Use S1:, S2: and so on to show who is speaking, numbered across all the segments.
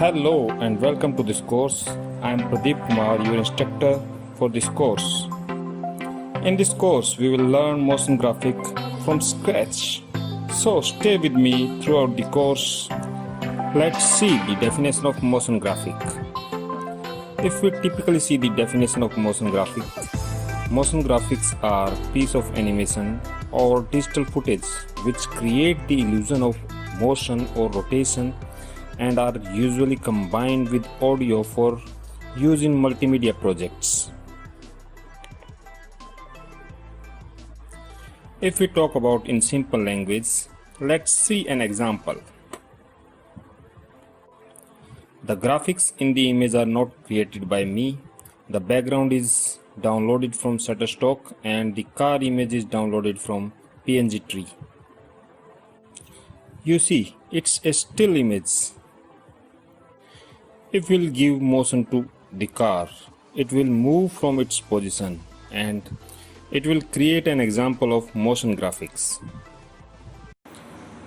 S1: Hello and welcome to this course. I am Pradeep Kumar, your instructor for this course. In this course, we will learn motion graphic from scratch. So stay with me throughout the course. Let's see the definition of motion graphic. If we typically see the definition of motion graphics are piece of animation or digital footage which create the illusion of motion or rotation and are usually combined with audio for use in multimedia projects. If we talk about in simple language, let's see an example. The graphics in the image are not created by me. The background is downloaded from Shutterstock and the car image is downloaded from PNG tree. You see, it's a still image. If we'll give motion to the car, it will move from its position and it will create an example of motion graphics.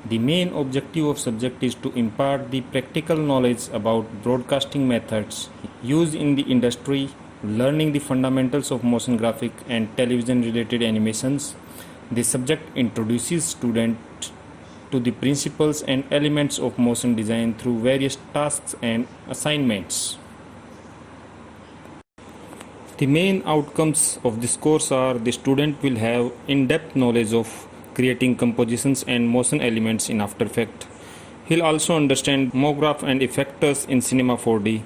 S1: The main objective of subject is to impart the practical knowledge about broadcasting methods used in the industry, learning the fundamentals of motion graphic and television related animations. The subject introduces students to the principles and elements of motion design through various tasks and assignments. The main outcomes of this course are the student will have in-depth knowledge of creating compositions and motion elements in After Effects. He'll also understand homograph and effectors in Cinema 4D.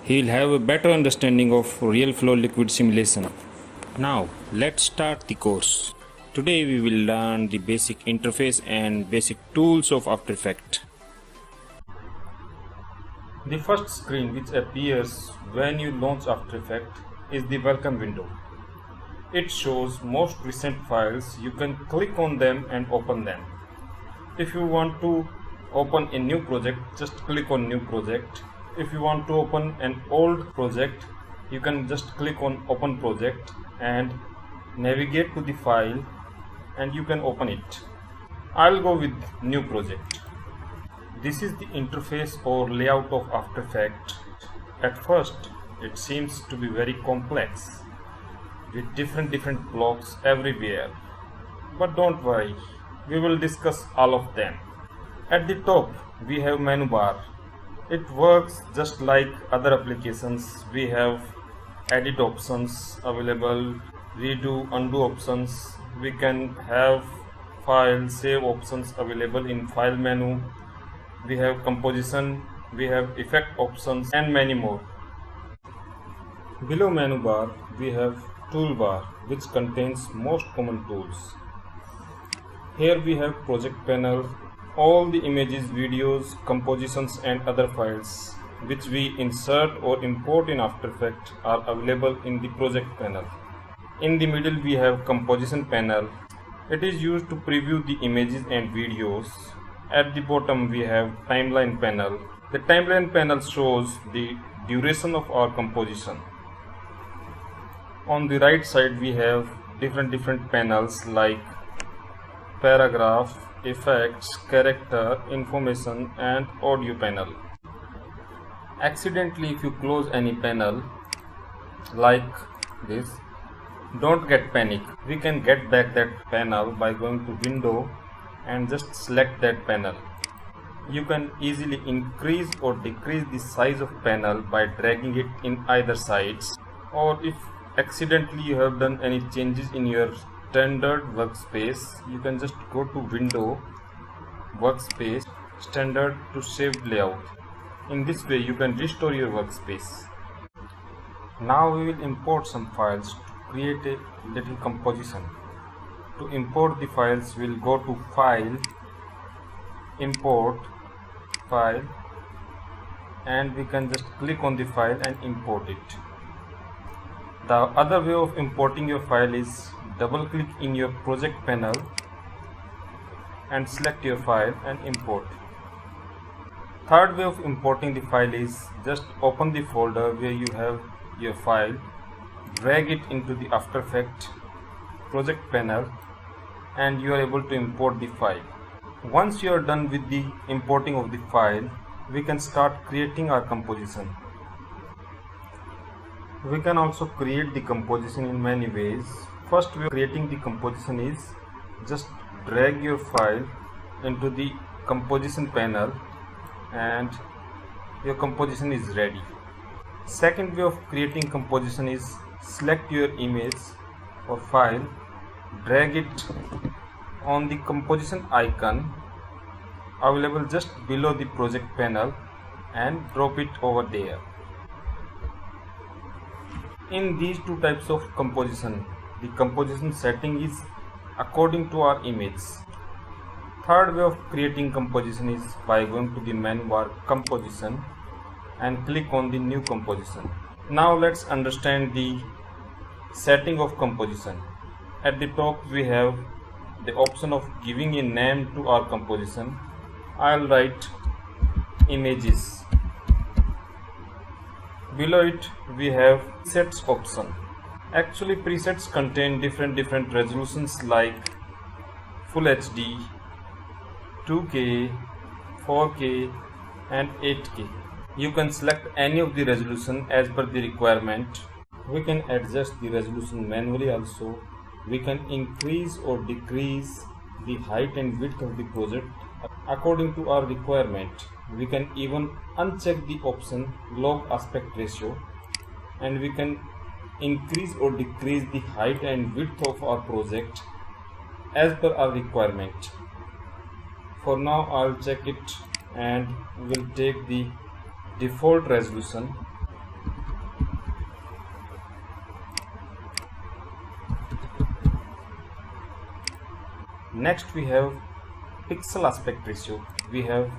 S1: He'll have a better understanding of real flow liquid simulation. Now, let's start the course. Today we will learn the basic interface and basic tools of After Effects. The first screen which appears when you launch After Effects is the welcome window. It shows most recent files. You can click on them and open them. If you want to open a new project, just click on new project. If you want to open an old project, you can just click on open project and navigate to the file and you can open it. I'll go with new project. This is the interface or layout of After Effects. At first, it seems to be very complex with different blocks everywhere. But don't worry, we will discuss all of them. At the top, we have menu bar. It works just like other applications. We have edit options available, redo, undo options. We can have file, save options available in file menu. We have composition, we have effect options and many more. Below menu bar, we have Toolbar, which contains most common tools. Here we have project panel. All the images, videos, compositions and other files which we insert or import in After Effects are available in the project panel. In the middle we have composition panel. It is used to preview the images and videos. At the bottom we have timeline panel. The timeline panel shows the duration of our composition. On the right side we have different panels like paragraph, effects, character, information and audio panel. Accidentally if you close any panel like this, don't get panic. We can get back that panel by going to window and just select that panel. You can easily increase or decrease the size of panel by dragging it in either sides. Or if accidentally you have done any changes in your standard workspace, you can just go to window, workspace, standard to saved layout. In this way you can restore your workspace. Now we will import some files to create a little composition. To import the files, we'll go to file, import file and we can just click on the file and import it. The other way of importing your file is double click in your project panel and select your file and import. Third way of importing the file is just open the folder where you have your file, drag it into the After Effects project panel and you are able to import the file. Once you are done with the importing of the file, we can start creating our composition. We can also create the composition in many ways. First way of creating the composition is just drag your file into the composition panel and your composition is ready. Second way of creating composition is select your image or file, drag it on the composition icon available just below the project panel and drop it over there. In these two types of composition, the composition setting is according to our image. Third way of creating composition is by going to the menu bar composition and click on the new composition. Now let's understand the setting of composition. At the top we have the option of giving a name to our composition. I'll write images. Below it we have presets option. Actually presets contain different resolutions like Full HD, 2K, 4K and 8K. You can select any of the resolution as per the requirement. We can adjust the resolution manually also. We can increase or decrease the height and width of the project according to our requirement. We can even uncheck the option log aspect ratio and we can increase or decrease the height and width of our project as per our requirement. For now I'll check it and we'll take the default resolution. Next we have pixel aspect ratio. We have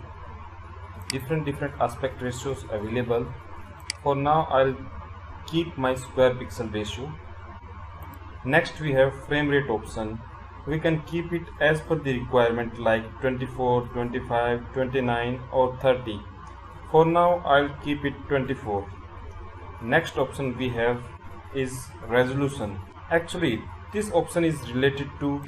S1: different aspect ratios available. For now I'll keep my square pixel ratio. Next we have frame rate option. We can keep it as per the requirement like 24, 25, 29 or 30. For now I'll keep it 24. Next option we have is resolution. Actually this option is related to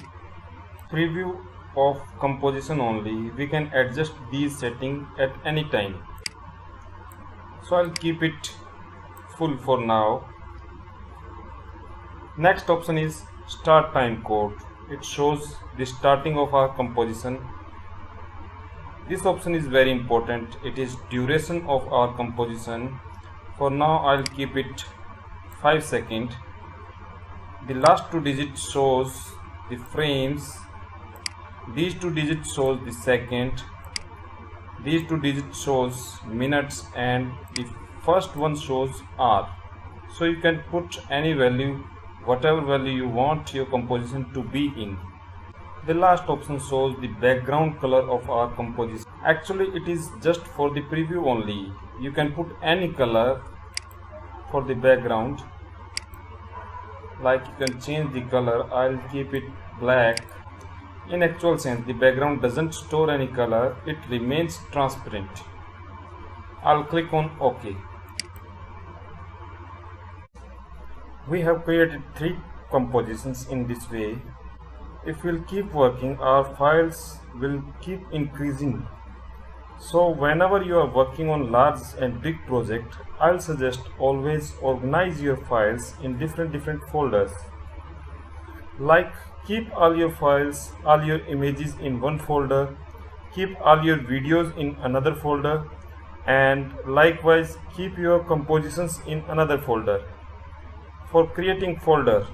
S1: preview of composition only. We can adjust these settings at any time. So I'll keep it full for now. Next option is start time code. It shows the starting of our composition. This option is very important. It is duration of our composition. For now I'll keep it 5 seconds. The last 2 digits shows the frames. These 2 digits shows the second. These 2 digits shows minutes and the first one shows hour. So you can put any value, whatever value you want your composition to be in. The last option shows the background color of our composition. Actually it is just for the preview only. You can put any color for the background. Like you can change the color. I'll keep it black. In actual sense the background doesn't store any color. It remains transparent. I'll click on OK. We have created 3 compositions in this way. If we'll keep working, our files will keep increasing. So whenever you are working on large and big project, I'll suggest always organize your files in different folders. Like keep all your files, all your images in one folder, keep all your videos in another folder, and likewise keep your compositions in another folder. For creating folder,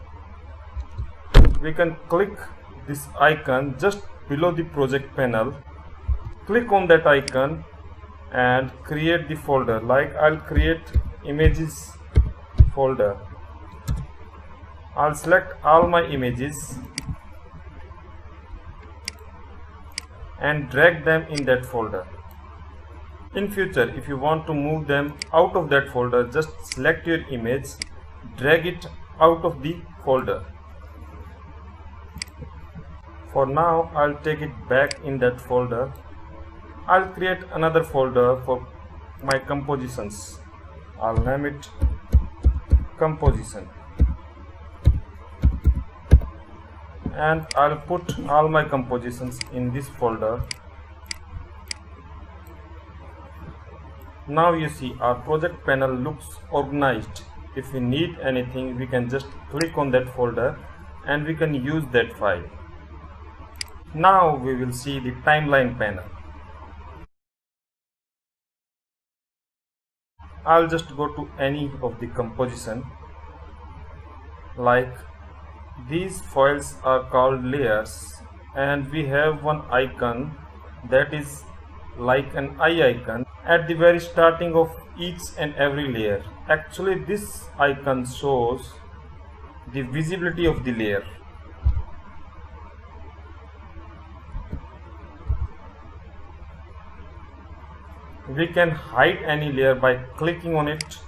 S1: we can click this icon just below the project panel. Click on that icon and create the folder. Like I'll create images folder. I'll select all my images and drag them in that folder. In future, if you want to move them out of that folder, just select your image, drag it out of the folder. For now, I'll take it back in that folder. I'll create another folder for my compositions. I'll name it composition. And I'll put all my compositions in this folder. Now you see our project panel looks organized. If we need anything, we can just click on that folder and we can use that file. Now we will see the timeline panel. I'll just go to any of the composition. Like these files are called layers, and we have one icon that is like an eye icon at the very starting of each and every layer. Actually, this icon shows the visibility of the layer. We can hide any layer by clicking on it,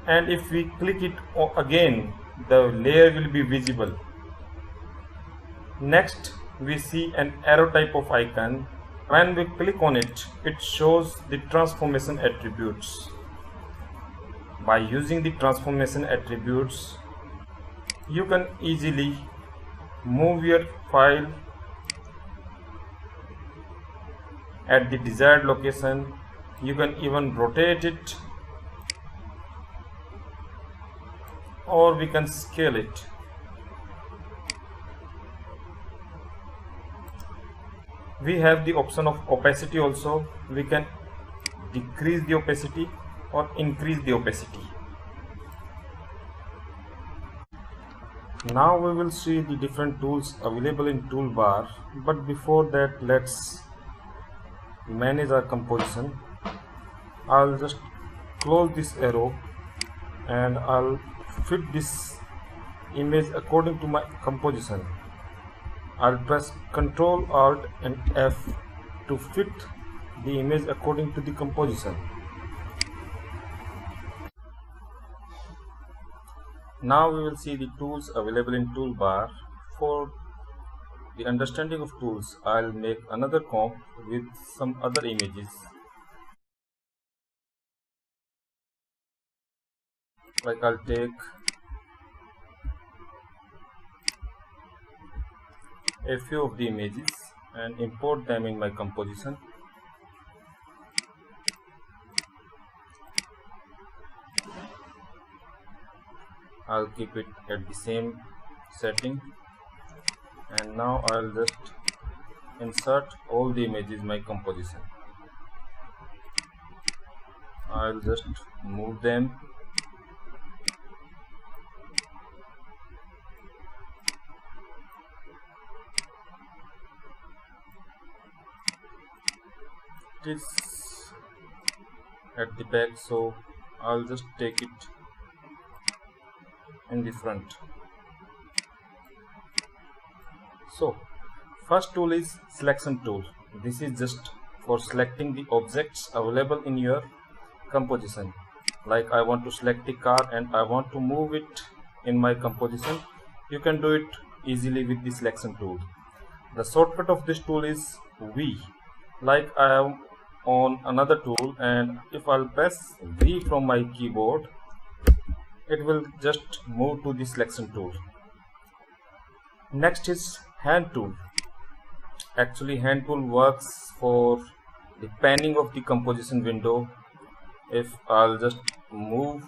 S1: and if we click it again, the layer will be visible. Next, we see an arrow type of icon. When we click on it, it shows the transformation attributes. By using the transformation attributes, you can easily move your file at the desired location. You can even rotate it, or we can scale it. We have the option of opacity also. We can decrease the opacity or increase the opacity. Now we will see the different tools available in toolbar, but before that, let's manage our composition. I'll just close this arrow and I'll fit this image according to my composition. I'll press Ctrl Alt and F to fit the image according to the composition. Now we will see the tools available in toolbar. For the understanding of tools, I'll make another comp with some other images. Like I'll take a few of the images and import them in my composition. I'll keep it at the same setting, and now I'll just insert all the images in my composition. I'll just move them. It is at the back, so I'll just take it in the front. So first tool is selection tool. This is just for selecting the objects available in your composition. Like I want to select the car and I want to move it in my composition. You can do it easily with the selection tool. The shortcut of this tool is V. Like I am on another tool, and if I'll press V from my keyboard, it will just move to the selection tool. Next is hand tool. Actually, hand tool works for the panning of the composition window. If I'll just move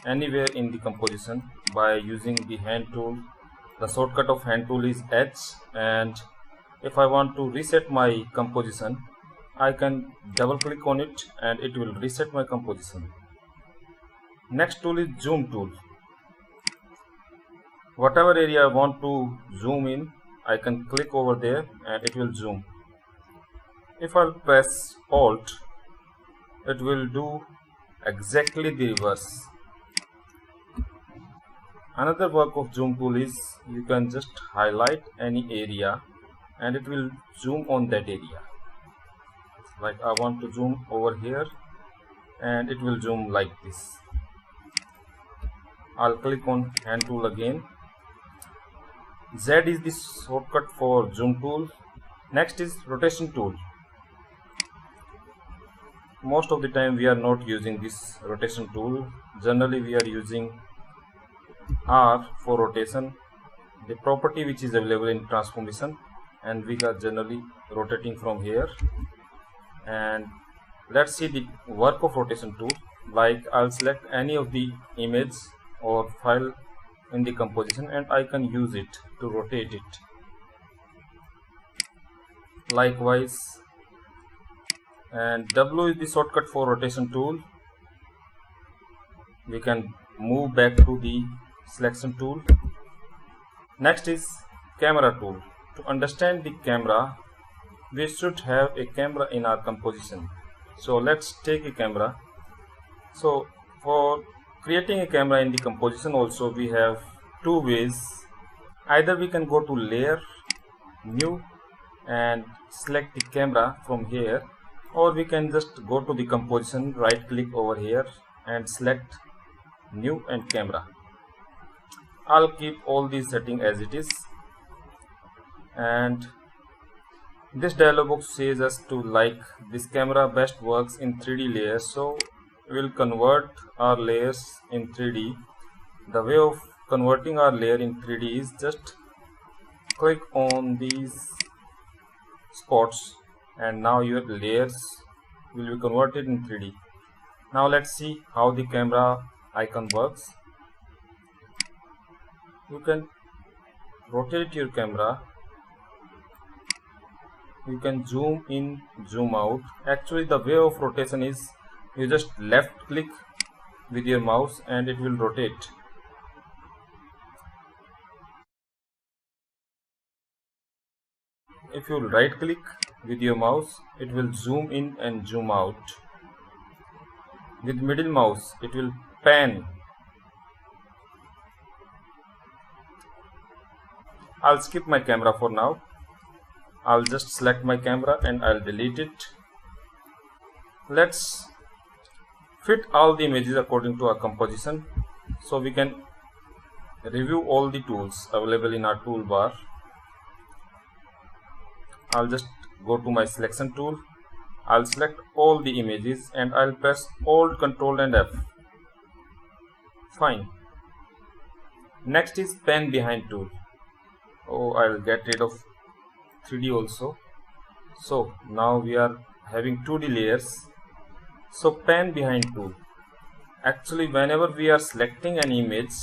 S1: anywhere in the composition by using the hand tool, the shortcut of hand tool is H, and if I want to reset my composition, I can double click on it and it will reset my composition. Next tool is zoom tool. Whatever area I want to zoom in, I can click over there and it will zoom. If I press Alt, it will do exactly the reverse. Another work of zoom tool is you can just highlight any area and it will zoom on that area. Like I want to zoom over here and it will zoom like this. I'll click on hand tool again. Z is the shortcut for zoom tool. Next is rotation tool. Most of the time we are not using this rotation tool. Generally we are using R for rotation, the property which is available in transformation, and we are generally rotating from here, and Let's see the work of rotation tool. Like I'll select any of the image or file in the composition and I can use it to rotate it. Likewise, and W is the shortcut for rotation tool. We can move back to the selection tool. Next is camera tool. To understand the camera, we should have a camera in our composition. So let's take a camera. So for creating a camera in the composition also we have two ways. Either we can go to layer, new, and select the camera from here, or we can just go to the composition, right click over here and select new and camera. I'll keep all these settings as it is, and this dialog box says us to like this camera best works in 3D layers, so we'll convert our layers in 3D. The way of converting our layer in 3D is just click on these spots and now your layers will be converted in 3D. Now let's see how the camera icon works. You can rotate your camera, you can zoom in, zoom out. Actually the way of rotation is you just left click with your mouse and it will rotate. If you right click with your mouse, it will zoom in and zoom out. With middle mouse, it will pan. I'll skip my camera for now. I'll just select my camera and I'll delete it. Let's fit all the images according to our composition, so we can review all the tools available in our toolbar. I'll just go to my selection tool. I'll select all the images and I'll press Alt, Ctrl and F. Fine. Next is pan behind tool. Oh, I'll get rid of 3D also. So now we are having 2D layers. So pan behind tool. Actually whenever we are selecting an image,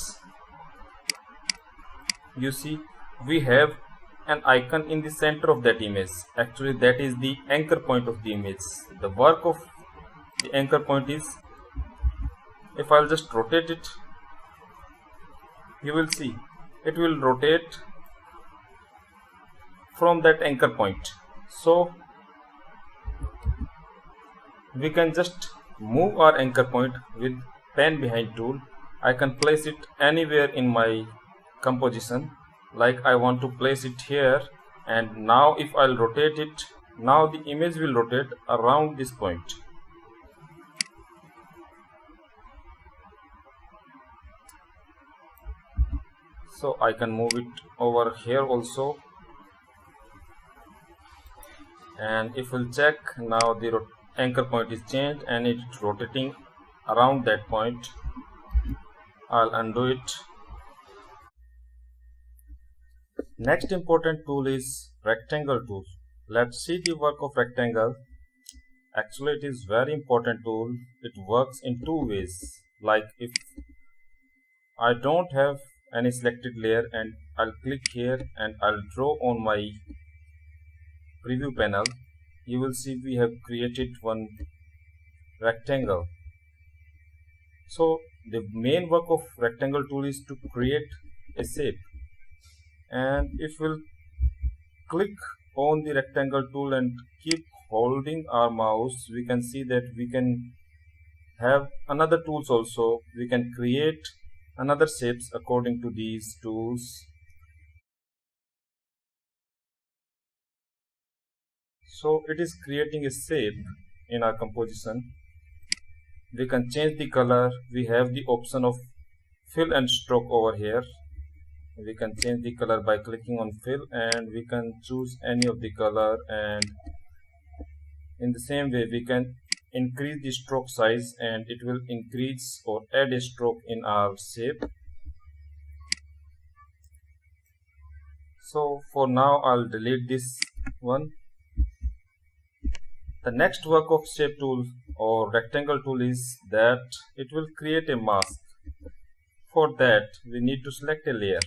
S1: you see we have an icon in the center of that image. Actually that is the anchor point of the image. The work of the anchor point is, if I'll just rotate it, you will see it will rotate from that anchor point. So we can just move our anchor point with pan behind tool. I can place it anywhere in my composition. Like I want to place it here, and now if I'll rotate it, now the image will rotate around this point. So I can move it over here also, and if we'll check, now the anchor point is changed and it's rotating around that point. I'll undo it. Next important tool is rectangle tool. Let's see the work of rectangle. Actually it is very important tool. It works in two ways. Like if I don't have any selected layer and I'll click here and I'll draw on my preview panel, you will see we have created one rectangle. So the main work of rectangle tool is to create a shape, and if we'll click on the rectangle tool and keep holding our mouse, we can see that we can have another tools also. We can create another shapes according to these tools. So it is creating a shape in our composition. We can change the color. We have the option of fill and stroke over here. We can change the color by clicking on fill, and we can choose any of the color, and in the same way we can increase the stroke size and it will increase or add a stroke in our shape. So for now I'll delete this one. The next work of shape tool or rectangle tool is that it will create a mask. For that we need to select a layer.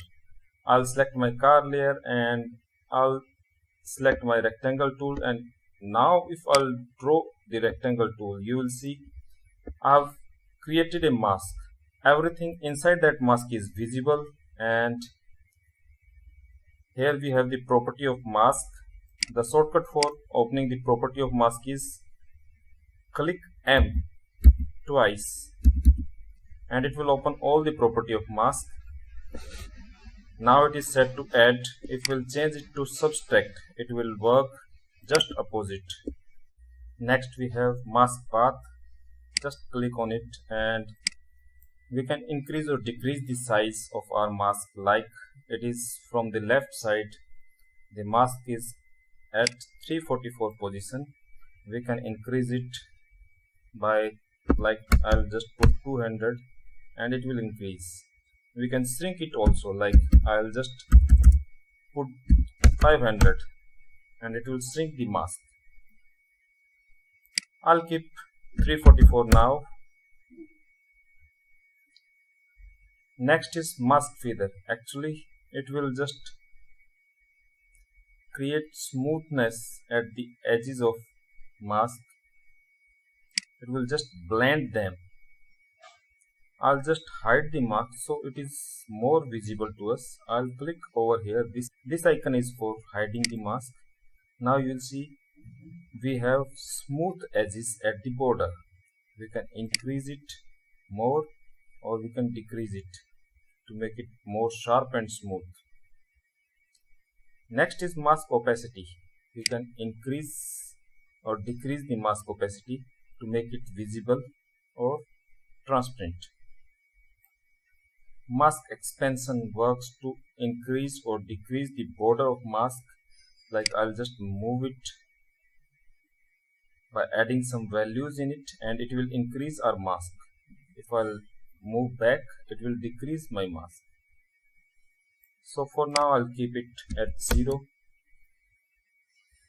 S1: I'll select my car layer and I'll select my rectangle tool, and now if I'll draw the rectangle tool, you will see I've created a mask. Everything inside that mask is visible, and here we have the property of mask. The shortcut for opening the property of mask is click M twice and it will open all the property of mask. Now it is set to add. If we'll change it to subtract, it will work just opposite. Next we have mask path. Just click on it and we can increase or decrease the size of our mask. Like it is from the left side, the mask is at 344 position. We can increase it by, like, I'll just put 200 and it will increase. We can shrink it also, like I'll just put 500 and it will shrink the mask. I'll keep 344 now. Next is mask feather. Actually it will just create smoothness at the edges of mask. It will just blend them. I'll just hide the mask so it is more visible to us. I'll click over here. This icon is for hiding the mask. Now you'll see we have smooth edges at the border. We can increase it more or we can decrease it to make it more sharp and smooth. Next is mask opacity. We can increase or decrease the mask opacity to make it visible or transparent. Mask expansion works to increase or decrease the border of mask. Like I'll just move it by adding some values in it and it will increase our mask. If I'll move back, it will decrease my mask. So for now I'll keep it at 0.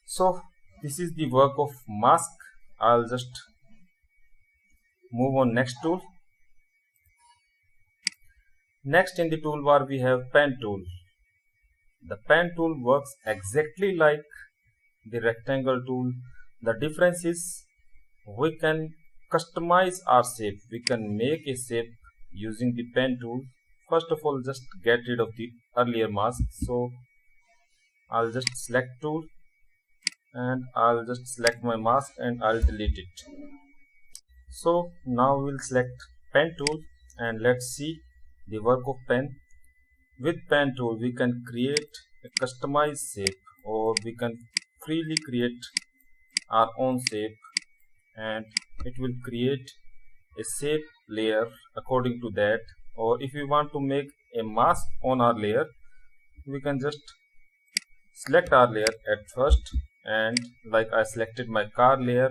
S1: So this is the work of mask. I'll just move on next tool. Next in the toolbar we have pen tool. The pen tool works exactly like the rectangle tool. The difference is we can customize our shape. We can make a shape using the pen tool. First of all, just get rid of the earlier mask. So I'll just select tool and I'll just select my mask and I'll delete it. So now we'll select pen tool and let's see the work of pen. With pen tool we can create a customized shape or we can freely create our own shape and it will create a shape layer according to that. Or if we want to make a mask on our layer, we can just select our layer at first and like I selected my car layer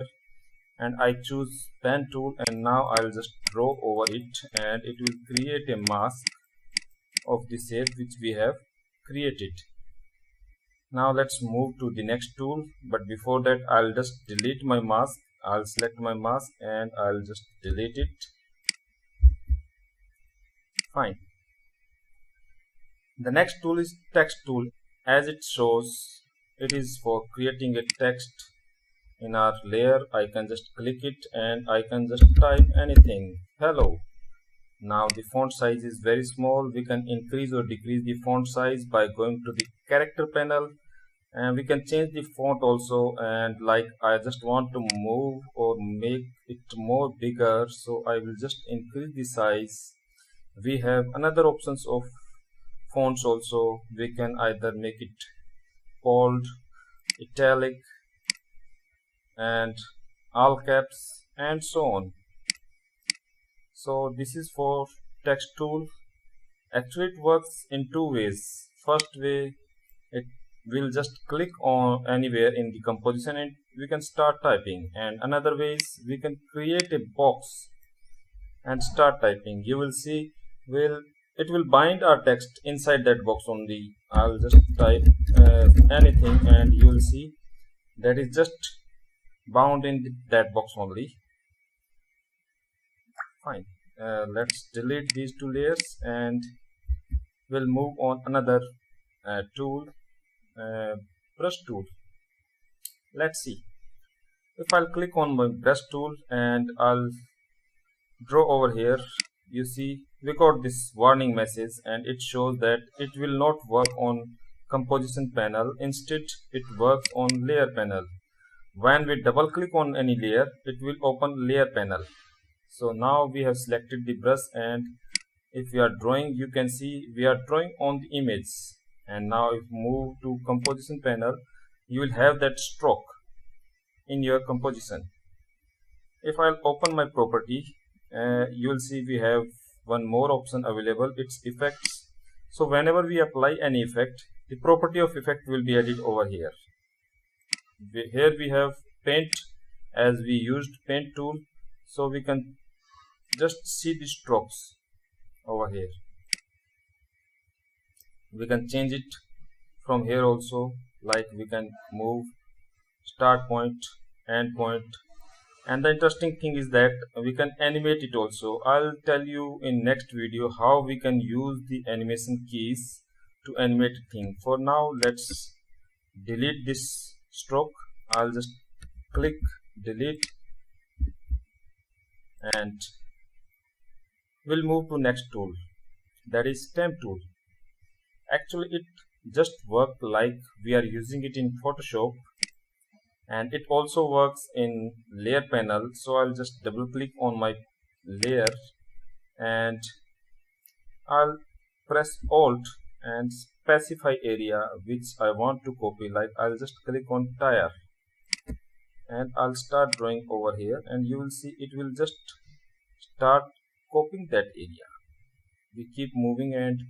S1: and I choose pen tool and now I'll just draw over it and it will create a mask of the shape which we have created. Now let's move to the next tool, but before that I'll just delete my mask. I'll select my mask and I'll just delete it. Fine. The next tool is text tool. As it shows, it is for creating a text in our layer. I can just click it and I can just type anything. Hello. Now the font size is very small. We can increase or decrease the font size by going to the character panel, and we can change the font also. And like I just want to move or make it more bigger, so I will just increase the size. We have another options of fonts also. We can either make it bold, italic and all caps and so on. So this is for text tool. Actually it works in two ways. First way, it will just click on anywhere in the composition and we can start typing, and another way is we can create a box and start typing. You will see it will bind our text inside that box only. I'll just type anything and you will see that is just bound in that box only. Fine. Let's delete these two layers and we'll move on another tool, uh, brush tool. Let's see. If I'll click on my brush tool and I'll draw over here, you see we got this warning message and it shows that it will not work on composition panel. Instead, it works on layer panel. When we double click on any layer, it will open layer panel. So now we have selected the brush, and if we are drawing, you can see we are drawing on the image. And now if move to composition panel, you will have that stroke in your composition. If I'll open my property, you will see we have one more option available. It's effects. So whenever we apply any effect, the property of effect will be added over here. Here we have paint, as we used paint tool, so we can just see the strokes over here. We can change it from here also, like we can move start point, end point, and the interesting thing is that we can animate it also. I'll tell you in next video how we can use the animation keys to animate thing. For now, let's delete this stroke. I'll just click delete and we'll move to next tool, that is stamp tool. Actually it just works like we are using it in Photoshop, and it also works in layer panel. So I'll just double click on my layer and I'll press Alt and specify area which I want to copy. Like I'll just click on tire and I'll start drawing over here, and you will see it will just start copying that area. We keep moving and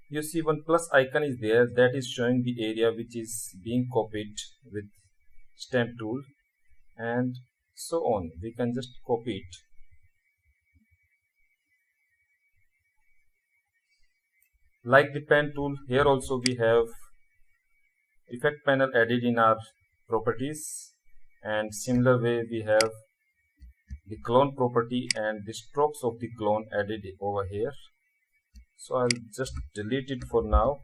S1: you see one plus icon is there, that is showing the area which is being copied with stamp tool, and so on. We can just copy it. Like the pen tool, here also we have effect panel added in our properties, and similar way we have the clone property and the strokes of the clone added over here. So I'll just delete it for now.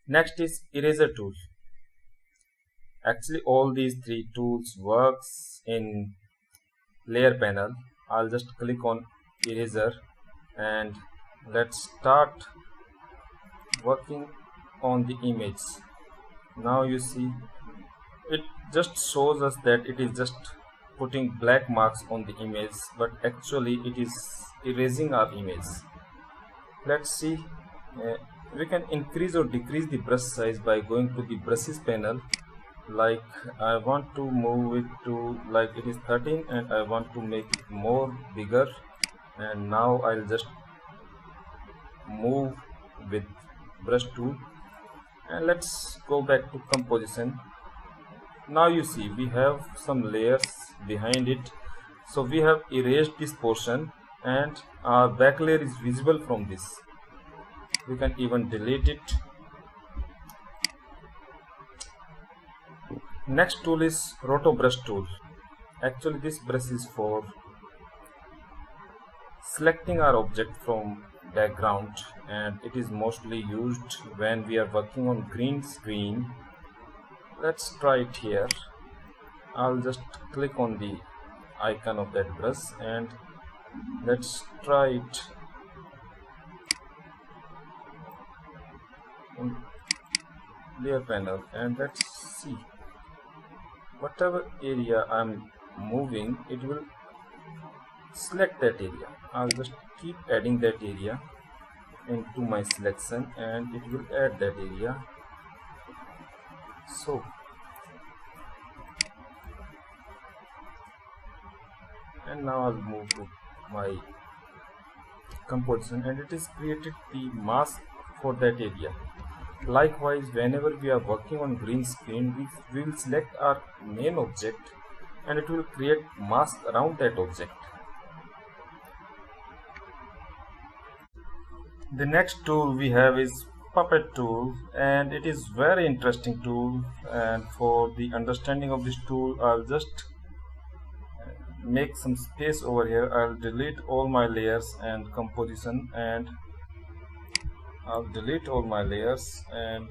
S1: Next is eraser tool. Actually all these three tools works in layer panel. I'll just click on eraser and let's start working on the image. Now you see it just shows us that it is just putting black marks on the image, but actually it is erasing our image. Let's see, we can increase or decrease the brush size by going to the brushes panel. Like I want to move it to like it is 13 and I want to make it more bigger, and now I'll just move with brush tool and let's go back to composition. Now you see we have some layers behind it, so we have erased this portion and our back layer is visible from this. We can even delete it. Next tool is roto brush tool. Actually this brush is for selecting our object from background, and it is mostly used when we are working on green screen. Let's try it here. I'll just click on the icon of that brush and let's try it in layer panel, and let's see whatever area I'm moving, it will select that area. I'll just keep adding that area into my selection and it will add that area. So and now I'll move to my composition and it is created the mask for that area. Likewise, whenever we are working on green screen, we will select our main object and it will create mask around that object. The next tool we have is Puppet tool, and it is very interesting tool. And for the understanding of this tool, I'll just make some space over here. I'll delete all my layers and composition, and I'll delete all my layers and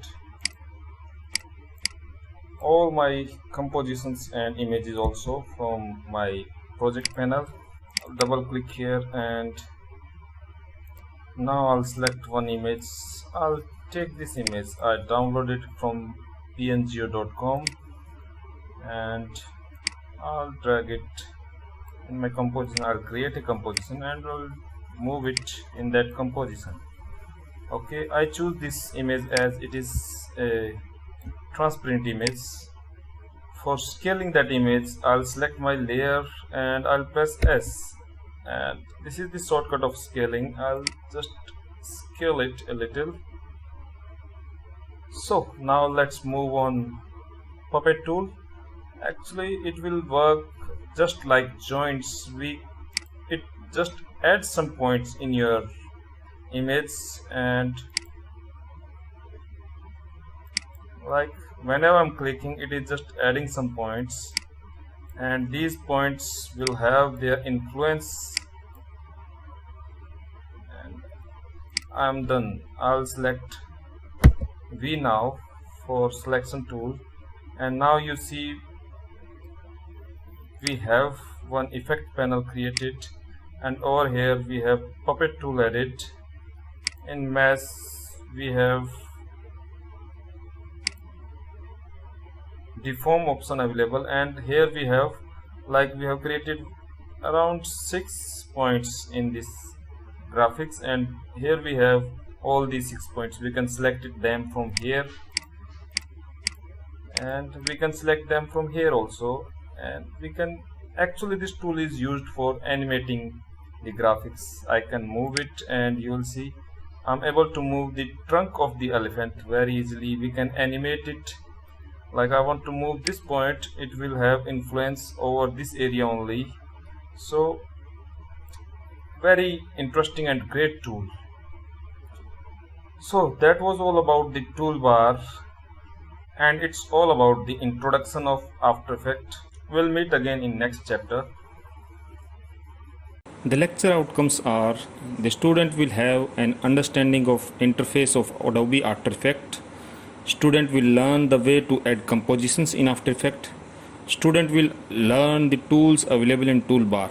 S1: all my compositions and images also from my project panel. I'll double click here, and now I'll select one image. I'll take this image. I downloaded it from pngeo.com, and I'll drag it in my composition. I'll create a composition and I'll move it in that composition. Okay, I choose this image as it is a transparent image. For scaling that image, I'll select my layer and I'll press S, and this is the shortcut of scaling. I'll just scale it a little. So now let's move on Puppet tool. Actually, it will work just like joints. It just adds some points in your image, and like whenever I'm clicking, it is just adding some points, and these points will have their influence. And I'm done. I'll select V now for selection tool, and now you see we have one effect panel created, and over here we have Puppet tool added. In mesh we have deform option available, and here we have created around 6 points in this graphics, and here we have all these 6 points. We can select them from here, and we can select them from here also, and we can actually, this tool is used for animating the graphics. I can move it, and you will see I'm able to move the trunk of the elephant very easily. We can animate it. Like I want to move this point, it will have influence over this area only. So very interesting and great tool. So that was all about the toolbar, and it's all about the introduction of After Effects. We'll meet again in next chapter.
S2: The lecture outcomes are: the student will have an understanding of interface of Adobe After Effects. Student will learn the way to add compositions in After Effects. Student will learn the tools available in Toolbar.